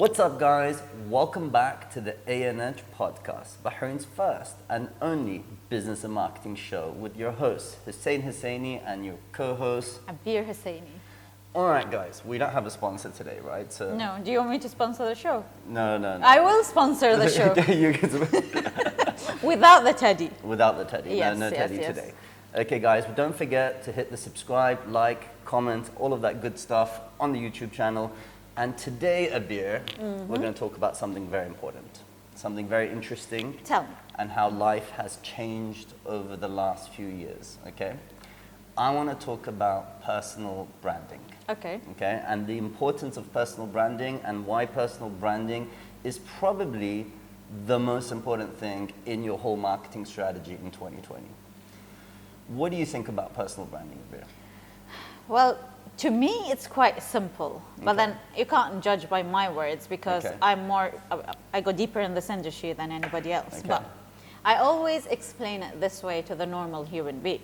What's up, guys? Welcome back to the A&H podcast, Bahrain's first and only business and marketing show with your host, Husaini, and your co-host, Abeer Hussaini. All right, guys, we don't have a sponsor today, right? So No, do you want me to sponsor the show? No. I will sponsor the show. You can- Without the teddy. Without the teddy. Yes, no yes, teddy yes. today. Okay, guys, but don't forget to hit the subscribe, like, comment, all of that good stuff on the YouTube channel. And today, Abeer, we're going to talk about something very important, something very interesting. Tell me. And how life has changed over the last few years, okay? I want to talk about personal branding. Okay. Okay, and the importance of personal branding and why personal branding is probably the most important thing in your whole marketing strategy in 2020. What do you think about personal branding, Abeer? Well, to me, it's quite simple. But Okay. then you can't judge by my words because Okay. I go deeper in this industry than anybody else. Okay. But I always explain it this way to the normal human being.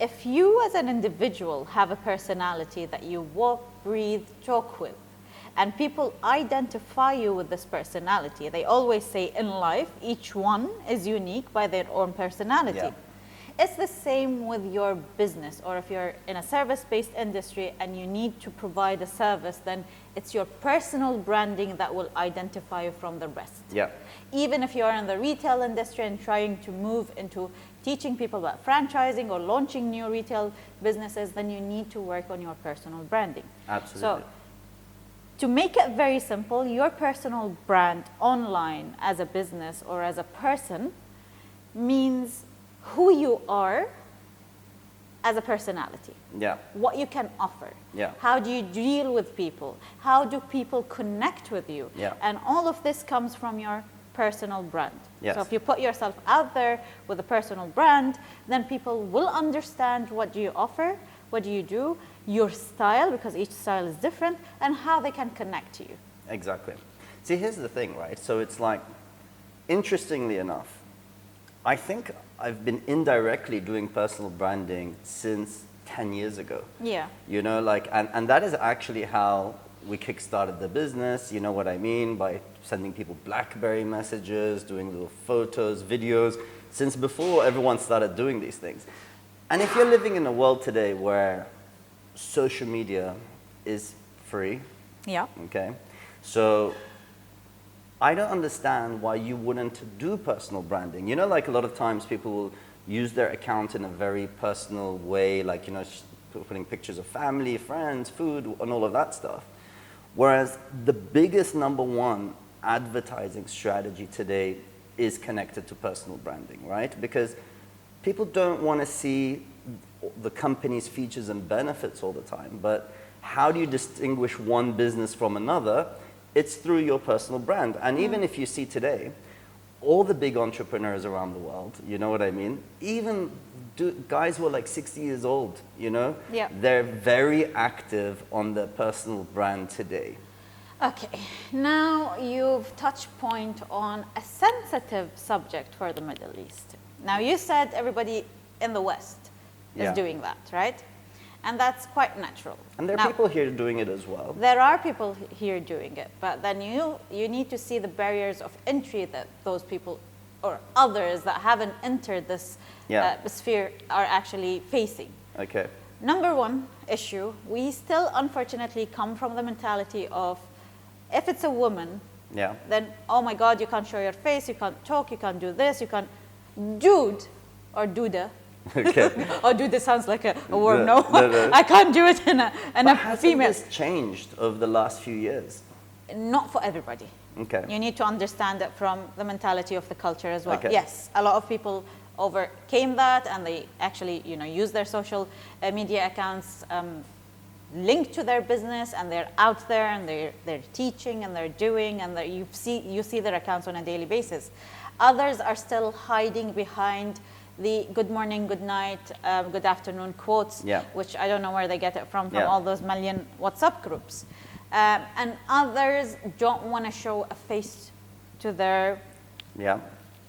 If you as an individual have a personality that you walk, breathe, talk with, and people identify you with this personality, they always say in life, each one is unique by their own personality. Yeah. It's the same with your business, or if you're in a service-based industry and you need to provide a service, then it's your personal branding that will identify you from the rest. Yeah. Even if you're in the retail industry and trying to move into teaching people about franchising or launching new retail businesses, then you need to work on your personal branding. Absolutely. So, to make it very simple, your personal brand online as a business or as a person means who you are as a personality, Yeah. what you can offer, Yeah. how do you deal with people, how do people connect with you, Yeah. and all of this comes from your personal brand. Yes. So if you put yourself out there with a personal brand, then people will understand what do you offer, what do you do, your style, because each style is different, and how they can connect to you. Exactly. See, here's the thing, right? So it's like, interestingly enough, I think I've been indirectly doing personal branding since 10 years ago. Yeah. You know, like, and that is actually how we kickstarted the business, you know what I mean, by sending people BlackBerry messages, doing little photos, videos, since before everyone started doing these things. And if you're living in a world today where social media is free, Yeah. okay, so I don't understand why you wouldn't do personal branding. You know, like a lot of times people will use their account in a very personal way, like, you know, putting pictures of family, friends, food, and all of that stuff. Whereas the biggest number one advertising strategy today is connected to personal branding, right? Because people don't want to see the company's features and benefits all the time, but how do you distinguish one business from another? It's through your personal brand. And even if you see today, all the big entrepreneurs around the world, you know what I mean? Even guys who are like 60 years old, you know? Yeah. They're very active on their personal brand today. Okay, now you've touched point on a sensitive subject for the Middle East. Now you said everybody in the West is Yeah. doing that, right? And that's quite natural. And there are Now, people here doing it as well. there are people here doing it, but then you need to see the barriers of entry that those people or others that haven't entered this Yeah. sphere are actually facing. Okay. Number one issue, we still unfortunately come from the mentality of if it's a woman, Yeah. then oh my God, you can't show your face, you can't talk, you can't do this, you can't. Dude or duda. Okay. Oh, dude, sounds like a word. No, No, no. I can't do it in a But hasn't female. this changed over the last few years? Not for everybody. Okay. You need to understand it from the mentality of the culture as well. Okay. Yes, a lot of people overcame that, and they actually, use their social media accounts linked to their business, and they're out there and they're teaching and they're doing, and you see their accounts on a daily basis. Others are still hiding behind the good morning, good night, good afternoon quotes, Yeah. which I don't know where they get it from Yeah. all those million WhatsApp groups. And others don't want to show a face to their Yeah.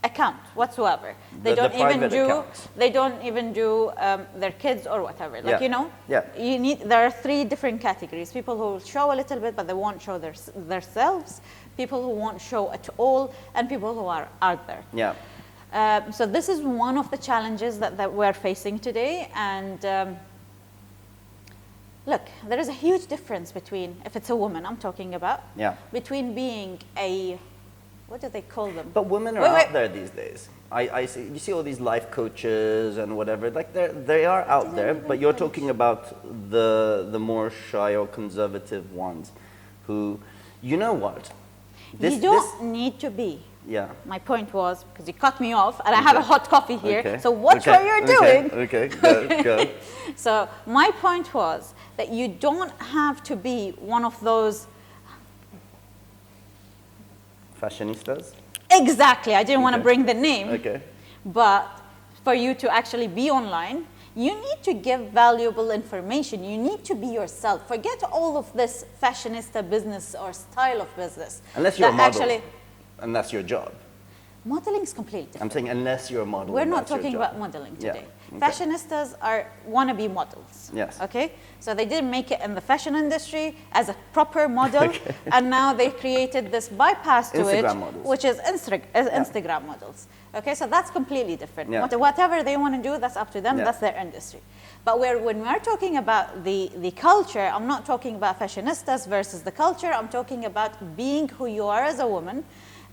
account whatsoever. They The don't even private do. accounts. They don't even do their kids or whatever. Like Yeah. you need. There are three different categories: people who will show a little bit, but they won't show themselves. People who won't show at all, and people who are out there. Yeah. So this is one of the challenges that we're facing today. And look, there is a huge difference between, if it's a woman I'm talking about, between being a, what do they call them? But women are out there these days. I see, you see all these life coaches and whatever, like they are out there, but you're talking about the more shy or conservative ones who, you know what? You don't need to be. Yeah. My point was, because you cut me off, and I have a hot coffee here, Okay. so watch what you're doing. Okay, go. So my point was that you don't have to be one of those. Fashionistas? Exactly, I didn't want to bring the name. Okay. But for you to actually be online, you need to give valuable information. You need to be yourself. Forget all of this fashionista business or style of business. Unless you're a model. And that's your job. Modeling is completely different. I'm saying unless you're a model. We're not talking about modeling today. Yeah. Okay. Fashionistas are wannabe models. Yes. Okay? So they didn't make it in the fashion industry as a proper model, and now they created this bypass to Instagram it, models. which is Instagram models. Okay, so that's completely different. Yeah. Whatever they want to do, that's up to them, that's their industry. But when we're talking about the culture, I'm not talking about fashionistas versus the culture, I'm talking about being who you are as a woman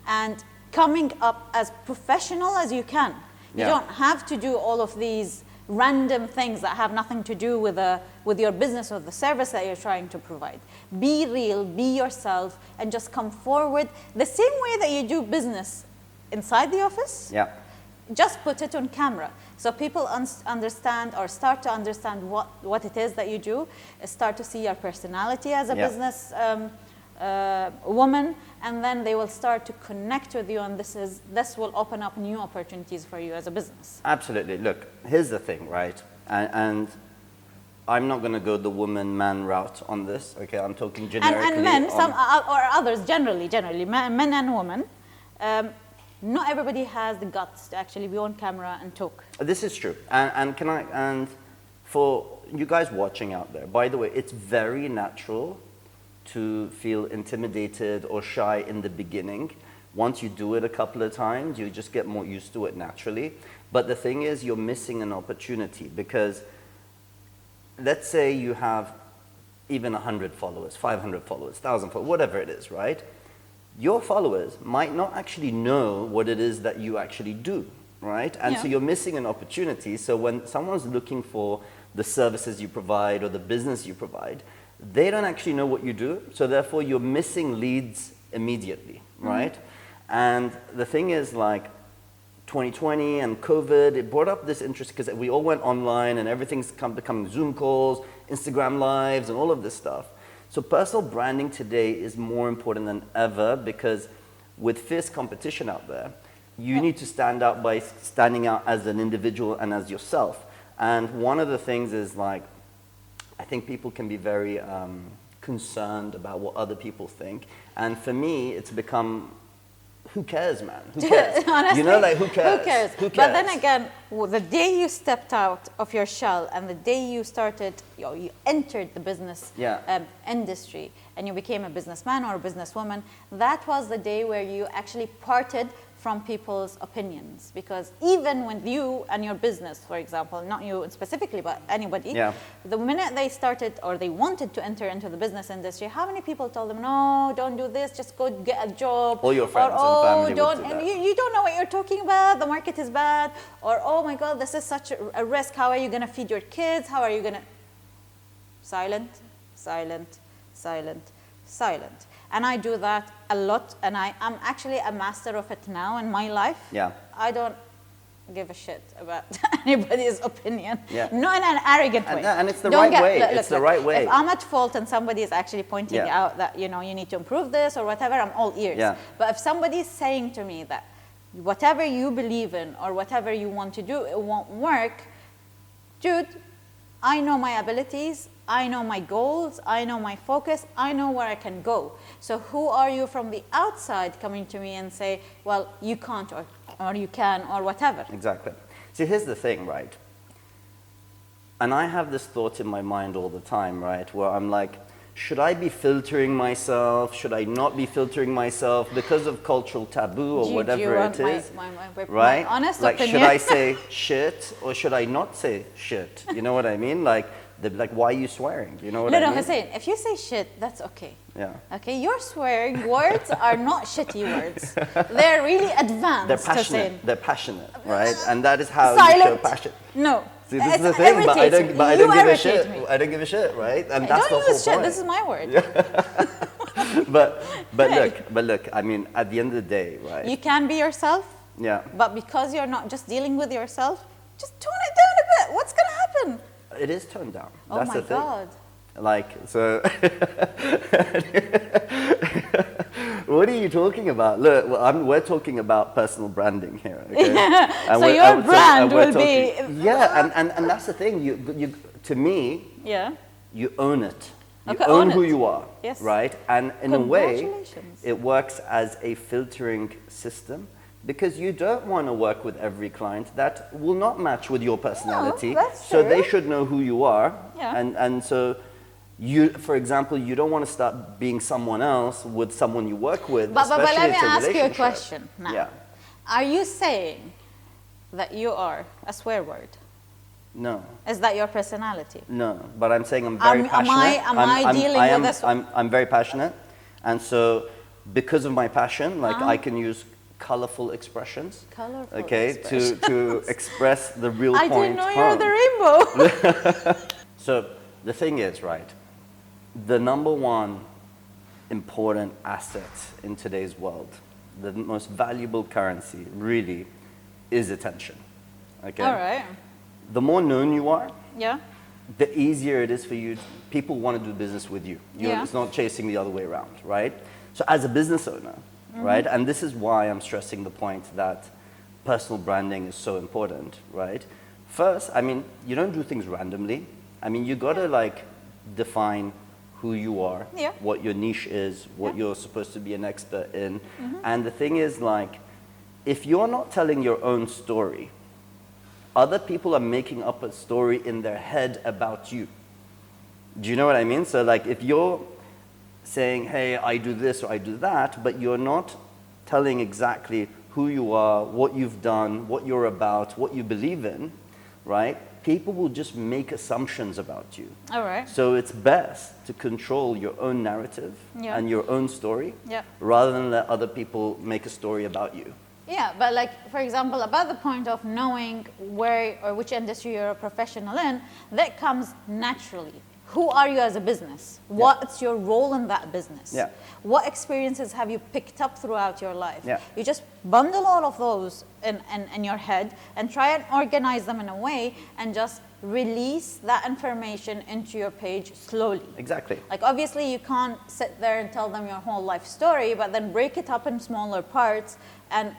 and coming up as professional as you can. You don't have to do all of these random things that have nothing to do with your business or the service that you're trying to provide. Be real, be yourself, and just come forward the same way that you do business inside the office. Yeah. Just put it on camera so people understand or start to understand what it is that you do, start to see your personality as a business woman, and then they will start to connect with you, and this will open up new opportunities for you as a business. Absolutely. Look, here's the thing, right? And I'm not going to go the woman-man route on this, okay? I'm talking generically. And men, some or others, generally, men and women, not everybody has the guts to actually be on camera and talk. This is true. And for you guys watching out there, by the way, it's very natural to feel intimidated or shy in the beginning. Once you do it a couple of times, you just get more used to it naturally. But the thing is, you're missing an opportunity, because let's say you have even 100 followers, 500 followers, 1,000 followers, whatever it is, right? Your followers might not actually know what it is that you actually do, right? And so you're missing an opportunity. So when someone's looking for the services you provide or the business you provide, they don't actually know what you do, so therefore you're missing leads immediately, right? And the thing is, like 2020 and COVID, it brought up this interest because we all went online and everything's becoming Zoom calls, Instagram lives, and all of this stuff. So personal branding today is more important than ever, because with fierce competition out there, you need to stand out by standing out as an individual and as yourself. And one of the things is, like, I think people can be very concerned about what other people think. And for me, it's become, who cares, man? Who cares? Honestly, you know, like, who cares? Who cares? Who cares? But then again, the day you stepped out of your shell and the day you started, you entered the business industry and you became a businessman or a businesswoman, that was the day where you actually parted from people's opinions. Because even when you and your business, for example, not you specifically, but anybody, the minute they started or they wanted to enter into the business industry, how many people told them, no, don't do this, just go get a job. All your friends and family don't, would do that. You don't know what you're talking about, the market is bad, or oh my God, this is such a risk, how are you going to feed your kids, how are you going to... Silent, silent, silent, silent. And I do that a lot, and I'm actually a master of it now in my life. Yeah. I don't give a shit about anybody's opinion. Yeah. Not in an arrogant way. And it's the right way. It's the right way. If I'm at fault and somebody is actually pointing out that, you need to improve this or whatever, I'm all ears. Yeah. But if somebody's saying to me that whatever you believe in or whatever you want to do, it won't work, dude, I know my abilities, I know my goals, I know my focus, I know where I can go. So who are you from the outside coming to me and say, well, you can't, or or you can, or whatever. Exactly. See, here's the thing, right? And I have this thought in my mind all the time, right? Where I'm like, should I be filtering myself? Should I not be filtering myself because of cultural taboo or whatever it is? Right? My honest like, opinion. should I say shit or should I not say shit? You know what I mean? Like, why are you swearing? You know what I mean? No, Hussein, if you say shit, that's okay. Yeah. Okay, your swearing words are not shitty words. They're really advanced. They're passionate. Hussein. They're passionate, right? And that is how Silent. you show passion. No. See, this is It's the thing, but I don't give a irritate shit. me. I don't give a shit, right? And that's Don't the use whole shit. point. This is my word. But look. I mean, at the end of the day, right? You can be yourself, Yeah. but because you're not just dealing with yourself, just tone it down a bit. What's gonna happen? It is toned down. Oh That's my the thing. God. Like, so. What are you talking about? Look, we're talking about personal branding here. Okay? So your brand will be. Yeah, and that's the thing. You, to me, Yeah. you own it. You Okay, own own who it. you are, Yes. right? And in a way, Congratulations. it works as a filtering system because you don't want to work with every client that will not match with your personality. that's so they true. should know who you are. Yeah. And so you, for example, you don't want to start being someone else with someone you work with. But let especially me it's a ask you a relationship. question now. Yeah. Are you saying that you are a swear word? No. Is that your personality? No, but I'm saying I'm very Am passionate. I dealing with this? I'm very passionate, and so because of my passion, like I can use colorful expressions. Colorful Okay, to express the real I point. didn't know you're home. the rainbow. So the thing is, right? The number one important asset in today's world, the most valuable currency, really, is attention. Okay. All right. The more known you are, Yeah. the easier it is for you. People want to do business with you. Yeah. It's not chasing the other way around, right? So as a business owner, right, and this is why I'm stressing the point that personal branding is so important, right? First, I mean, you don't do things randomly. I mean, you got to like define who you are, Yeah. what your niche is, what Yeah. you're supposed to be an expert in. And the thing is, like, if you're not telling your own story, other people are making up a story in their head about you. Do you know what I mean? So like if you're saying, hey, I do this or I do that, but you're not telling exactly who you are, what you've done, what you're about, what you believe in, right? People will just make assumptions about you. All right. So it's best to control your own narrative Yeah. and your own story Yeah. rather than let other people make a story about you. Yeah, but like, for example, about the point of knowing where or which industry you're a professional in, that comes naturally. Who are you as a business? What's your role in that business? Yeah. What experiences have you picked up throughout your life? Yeah. You just bundle all of those in your head and try and organize them in a way and just release that information into your page slowly. Exactly. Like obviously you can't sit there and tell them your whole life story, but then break it up in smaller parts and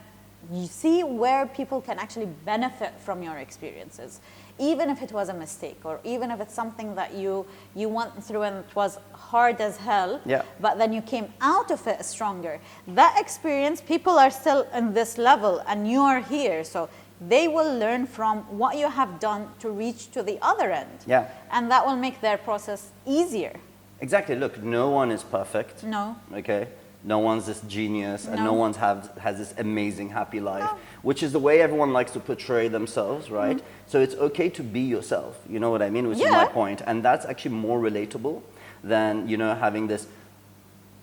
you see where people can actually benefit from your experiences, even if it was a mistake or even if it's something that you went through and it was hard as hell, Yeah. but then you came out of it stronger. That experience, people are still in this level and you are here, so they will learn from what you have done to reach to the other end. Yeah. And that will make their process easier. Exactly. Look, no one is perfect. No. Okay. No one's this genius, and No. no one's has this amazing, happy life, No. which is the way everyone likes to portray themselves, right? So it's okay to be yourself. You know what I mean? Which is my Yeah. point, and that's actually more relatable than having this.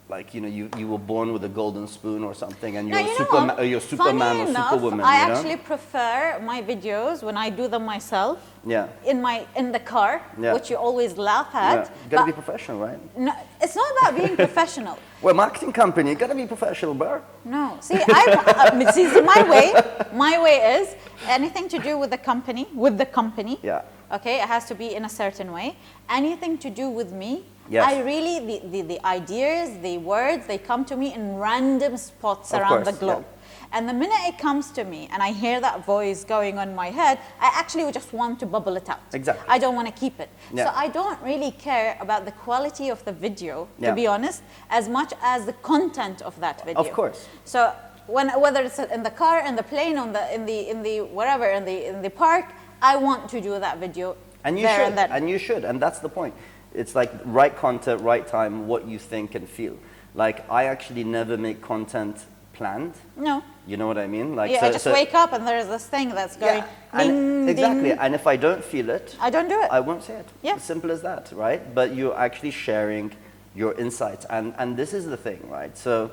Like you were born with a golden spoon or something, and No, you're you know Superman, what? or you're Superman Funny or enough, Superwoman. I you know? actually prefer my videos when I do them myself Yeah. in the car, Yeah. which you always laugh Yeah. at. You gotta be but professional, right? no, it's not about being professional. We're a marketing company. You gotta be professional, bro. No, see, see, my way is anything to do with the company. Yeah. Okay, it has to be in a certain way. Anything to do with me, Yes. I really, the ideas, the words, they come to me in random spots Of around course, the globe. And the minute it comes to me and I hear that voice going on my head, I actually just want to bubble it out. Exactly. I don't want to keep it. Yeah. So I don't really care about the quality of the video, Yeah. to be honest, as much as the content of that video. Of course. So whether it's in the car, in the plane, in the wherever, in the park, I want to do that video. And you there should, and then. and you should, and that's the point. It's like right content, right time, what you think and feel. Like I actually never make content planned. No. You know what I mean? Like Yeah, I just wake up and there's this thing that's going ding, exactly. ding. And if I don't feel it, I don't do it. I won't say it. Yeah. As simple as that, right? But you're actually sharing your insights, and this is the thing, right? So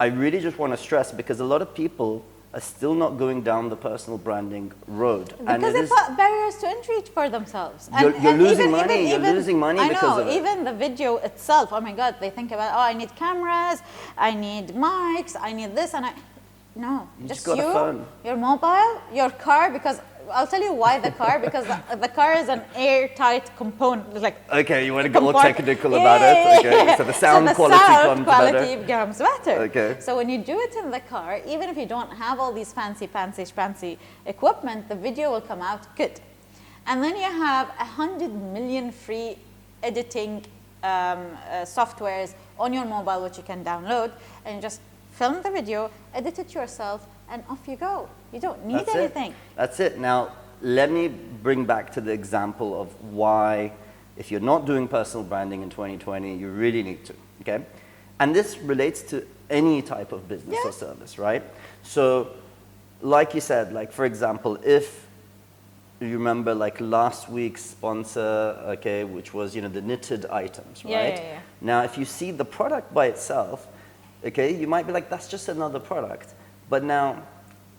I really just want to stress, because a lot of people are still not going down the personal branding road. Because they put barriers to entry for themselves. You're losing money. You're losing money because of it. Even the video itself, oh my God, they think about, oh, I need cameras, I need mics, I need this, and no, just got a phone. Your mobile, your car, because I'll tell you why the car, because the car is an airtight component. Like okay, you want to get more technical about it? Okay, so the sound quality becomes better. Okay. So when you do it in the car, even if you don't have all these fancy equipment, the video will come out good. And then you have 100 million free editing softwares on your mobile, which you can download, and you just film the video, edit it yourself, and off you go. You don't need anything. That's it. Now, let me bring back to the example of why, if you're not doing personal branding in 2020, you really need to, okay? And this relates to any type of business or service, right? So, like you said, like for example, if you remember like last week's sponsor, okay, which was, you know, the knitted items, right? Yeah. Now, if you see the product by itself, okay, you might be like, that's just another product. But now,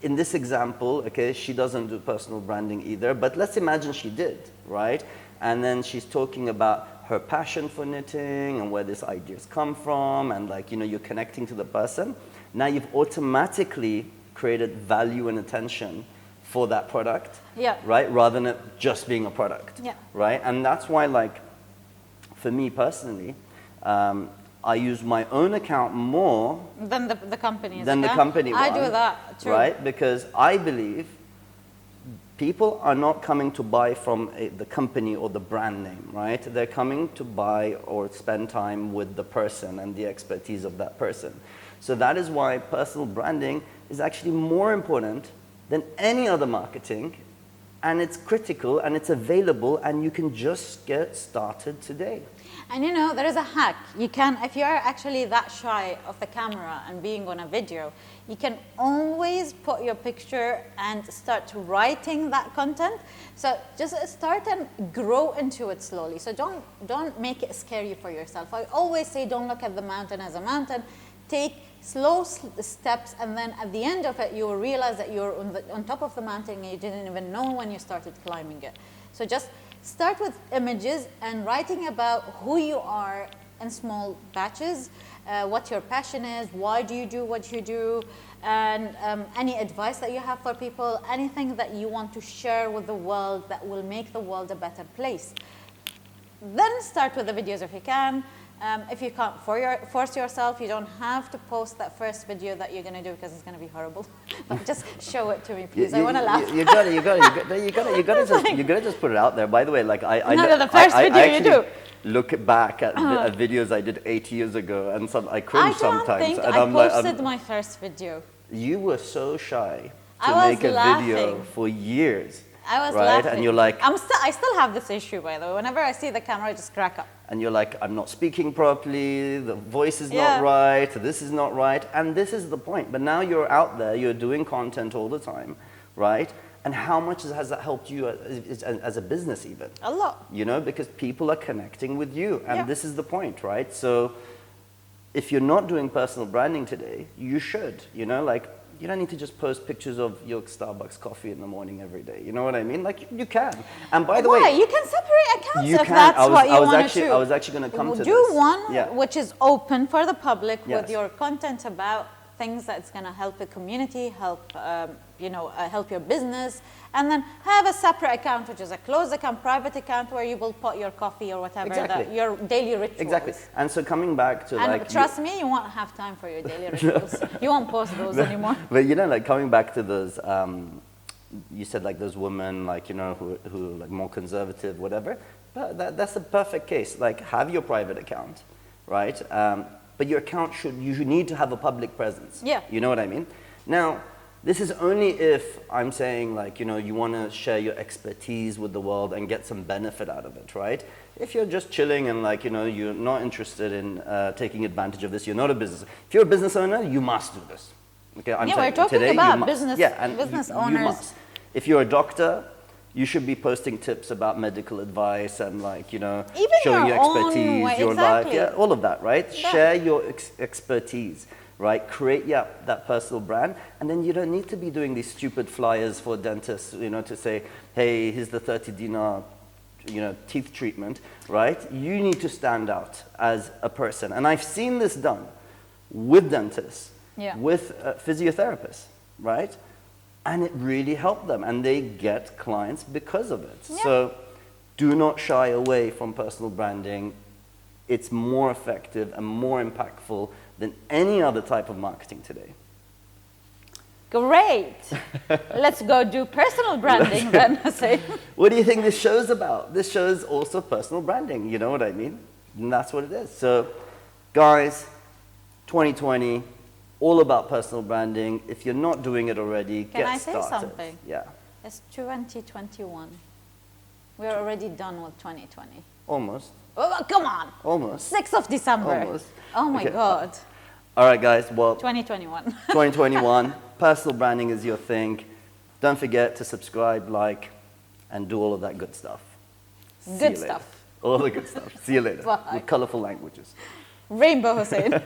in this example, okay, she doesn't do personal branding either, but let's imagine she did, right? And then she's talking about her passion for knitting and where these ideas come from, and like, you know, you're connecting to the person. Now you've automatically created value and attention for that product, right? Rather than it just being a product, right? And that's why, like, for me personally, I use my own account more than the company's than the company one. I do that too. Right? Because I believe people are not coming to buy from the company or the brand name, right? They're coming to buy or spend time with the person and the expertise of that person. So that is why personal branding is actually more important than any other marketing, and it's critical and it's available, and you can just get started today. And you know, there is a hack. You can, if you are actually that shy of the camera and being on a video, you can always put your picture and start writing that content. So just start and grow into it slowly. So don't make it scary for yourself. I always say, don't look at the mountain as a mountain. Take slow steps, and then at the end of it, you will realize that you're on top of the mountain and you didn't even know when you started climbing it. So just start with images and writing about who you are in small batches, what your passion is, why do you do what you do, and any advice that you have for people, anything that you want to share with the world that will make the world a better place. Then start with the videos if you can. If you can't force yourself, you don't have to post that first video that you're going to do because it's going to be horrible. But just show it to me, please. I want to laugh. You gotta just put it out there. By the way, like I the first video you do. Look back at videos I did 8 years ago, and I cringe sometimes. I don't think and I I'm posted my first video. You were so shy to make a video for years. I was right? laughing. And you're like, I still have this issue, by the way. Whenever I see the camera, I just crack up. And you're like, I'm not speaking properly, the voice is not right, this is not right, and this is the point. But now you're out there, you're doing content all the time, right? And how much has that helped you as a business even? A lot. You know, because people are connecting with you, and this is the point, right? So if you're not doing personal branding today, you should, you know, like, you don't need to just post pictures of your Starbucks coffee in the morning every day. You know what I mean? Like, you can. And by the way, you can separate accounts if that's what you want to do. I was actually going to come to this. Do one which is open for the public with Yes. your content about things that's going to help the community, help help your business, and then have a separate account which is a closed account, private account where you will put your coffee or whatever your daily rituals. Exactly. And so coming back to trust me, you won't have time for your daily rituals. You won't post those anymore. But you know, like coming back to those, you said like those women, like, you know, who like more conservative, whatever. But that's a perfect case. Like, have your private account, right? but your account you should need to have a public presence. Yeah. You know what I mean? Now, this is only if I'm saying like, you want to share your expertise with the world and get some benefit out of it, right? If you're just chilling and like, you're not interested in taking advantage of this, you're not a business. If you're a business owner, you must do this. Okay, Yeah, we're talking today, about business you owners. must. If you're a doctor, you should be posting tips about medical advice and like, Even showing your your own expertise, way, your life, exactly. yeah, all of that, right? Yeah. Share your expertise, right? Create, that personal brand, and then you don't need to be doing these stupid flyers for dentists, to say, hey, here's the 30 dinar, teeth treatment, right? You need to stand out as a person. And I've seen this done with dentists, Yeah. with physiotherapists, right? And it really helped them, and they get clients because of it. Yeah. So do not shy away from personal branding. It's more effective and more impactful than any other type of marketing today. Great. Let's go do personal branding then, Hussain. What do you think this show's about? This show is also personal branding, you know what I mean? And that's what it is. So, guys, 2020, all about personal branding. If you're not doing it already, Can get I say started. something? Yeah, It's 2021. We're already done with 2020. almost, Oh, come on. almost, 6th of December. almost. Oh my Okay. God. All right, guys, well, 2021. 2021, personal branding is your thing. Don't forget to subscribe, like, and do all of that good stuff. See Good you later. stuff. All the good stuff. See you later. Bye. With colorful languages. Rainbow Hussain.